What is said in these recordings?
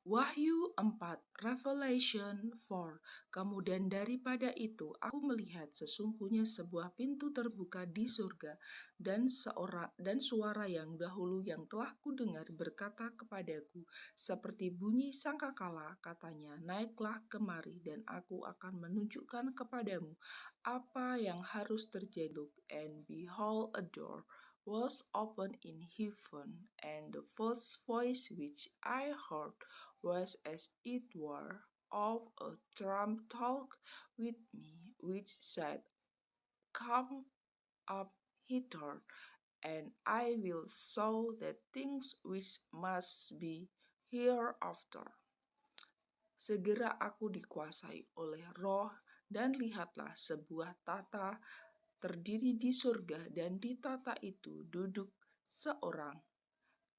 Wahyu 4, Revelation 4. Kemudian daripada itu aku melihat sesungguhnya sebuah pintu terbuka di surga, dan suara yang dahulu yang telah kudengar berkata kepadaku seperti bunyi sangkakala, katanya, naiklah kemari dan aku akan menunjukkan kepadamu apa yang harus terjadi. Look, and behold, a door was opened in heaven, and the first voice which I heard was as it were of a trump talk with me, which said, Come up hither, and I will show the things which must be hereafter. Segera aku dikuasai oleh roh, dan lihatlah sebuah tata terdiri di surga, dan di tata itu duduk seorang.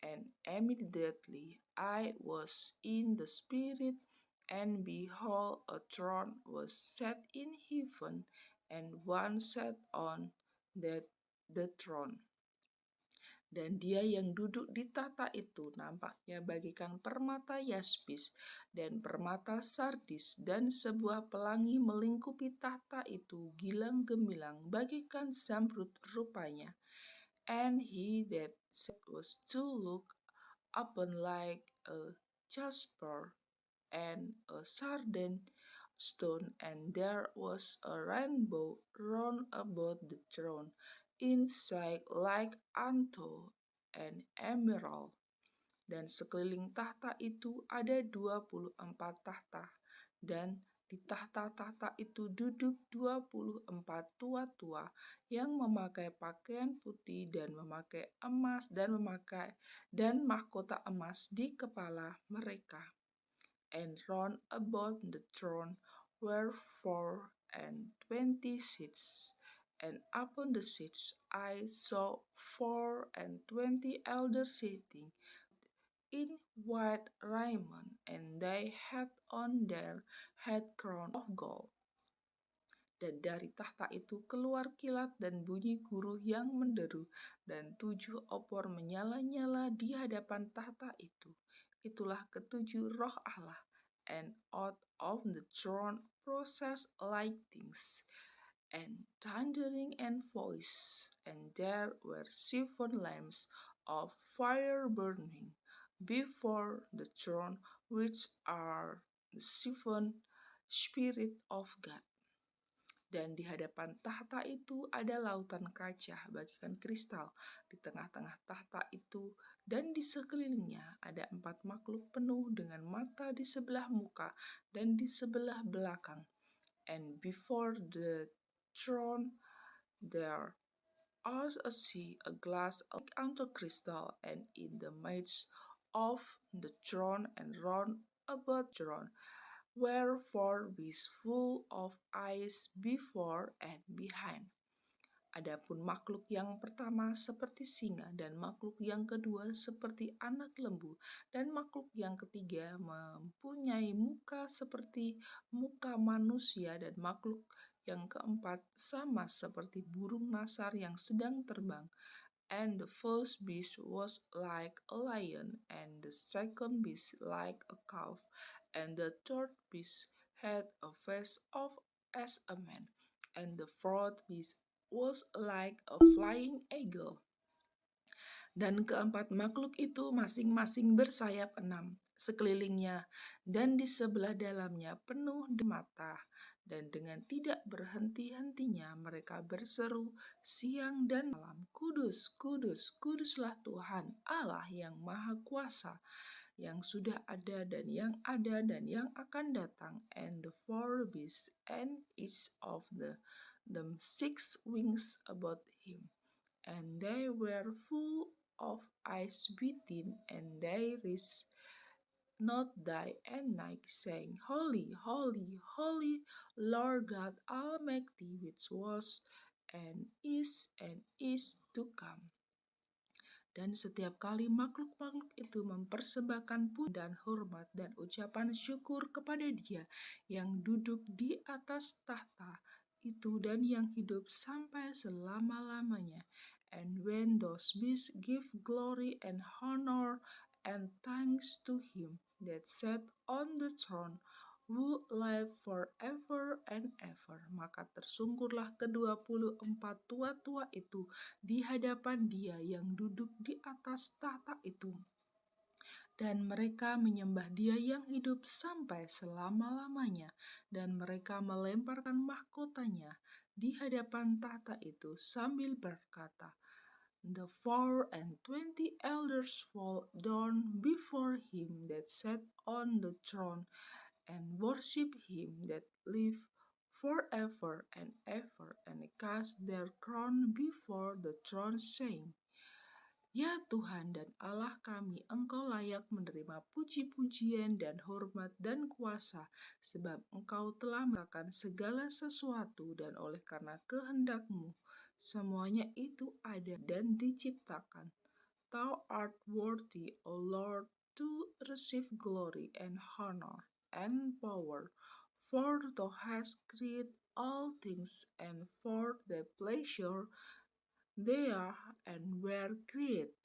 And immediately I was in the Spirit, and behold, a throne was set in heaven, and one sat on the throne. Dan dia yang duduk di tata itu nampaknya bagikan permata yaspis dan permata sardis, dan sebuah pelangi melingkupi tata itu gilang gemilang bagikan zamrud rupanya. And he that sat was to look upon like a jasper and a sardine stone, and there was a rainbow round about the throne, inside like unto an emerald. Dan sekeliling tahta itu ada 24 tahta, dan di tahta-tahta itu duduk 24 tua-tua yang memakai pakaian putih dan memakai emas dan mahkota emas di kepala mereka. And round about the throne were 24 seats, and upon the seats I saw 24 elders sitting in white raiment, and they had on their head crown of gold. Dan dari tahta itu keluar kilat dan bunyi guruh yang menderu, dan 7 opor menyala-nyala di hadapan tahta itu. Itulah ketujuh roh Allah. And out of the throne process lightnings, and thundering and voice, and there were 7 lamps of fire burning before the throne, which are the 7 Spirit of God. Dan di hadapan tahta itu ada lautan kaca bagikan kristal di tengah-tengah tahta itu, dan di sekelilingnya ada 4 makhluk penuh dengan mata di sebelah muka dan di sebelah belakang. And before the throne there was a sea, a glass like unto crystal, and in the midst of the throne and round about the throne were 4 beasts full of eyes before and behind. Adapun makhluk yang pertama seperti singa, dan makhluk yang kedua seperti anak lembu, dan makhluk yang ketiga mempunyai muka seperti muka manusia, dan makhluk yang keempat sama seperti burung nasar yang sedang terbang. And the first beast was like a lion, and the second beast like a calf, and the third beast had a face as a man, and the fourth beast was like a flying eagle. Dan keempat makhluk itu masing-masing bersayap 6 sekelilingnya, dan di sebelah dalamnya penuh mata, dan dengan tidak berhenti-hentinya mereka berseru siang dan malam, Kudus, kudus, kuduslah Tuhan Allah yang Maha Kuasa, yang sudah ada dan yang akan datang. And the 4 beasts, and each of them 6 wings about him, and they were full of eyes within, and they rest not day and night, saying, Holy, holy, holy, Lord God Almighty, which was and is to come. Dan setiap kali makhluk-makhluk itu mempersembahkan puji dan hormat dan ucapan syukur kepada Dia yang duduk di atas tahta itu dan yang hidup sampai selama-lamanya. And when those beasts give glory and honor and thanks to him that sat on the throne who live forever and ever. Maka tersungkurlah ke-24 tua-tua itu di hadapan dia yang duduk di atas tahta itu. Dan mereka menyembah dia yang hidup sampai selama-lamanya. Dan mereka melemparkan mahkotanya di hadapan tahta itu sambil berkata, The 24 elders fall down before him that sat on the throne and worship him that live forever and ever, and cast their crown before the throne, saying, Ya Tuhan dan Allah kami, Engkau layak menerima puji-pujian dan hormat dan kuasa, sebab Engkau telah melakukan segala sesuatu dan oleh karena kehendak-Mu, semuanya itu ada dan diciptakan. Thou art worthy, O Lord, to receive glory and honor and power, for Thou hast created all things, and for Thy pleasure they are and were created.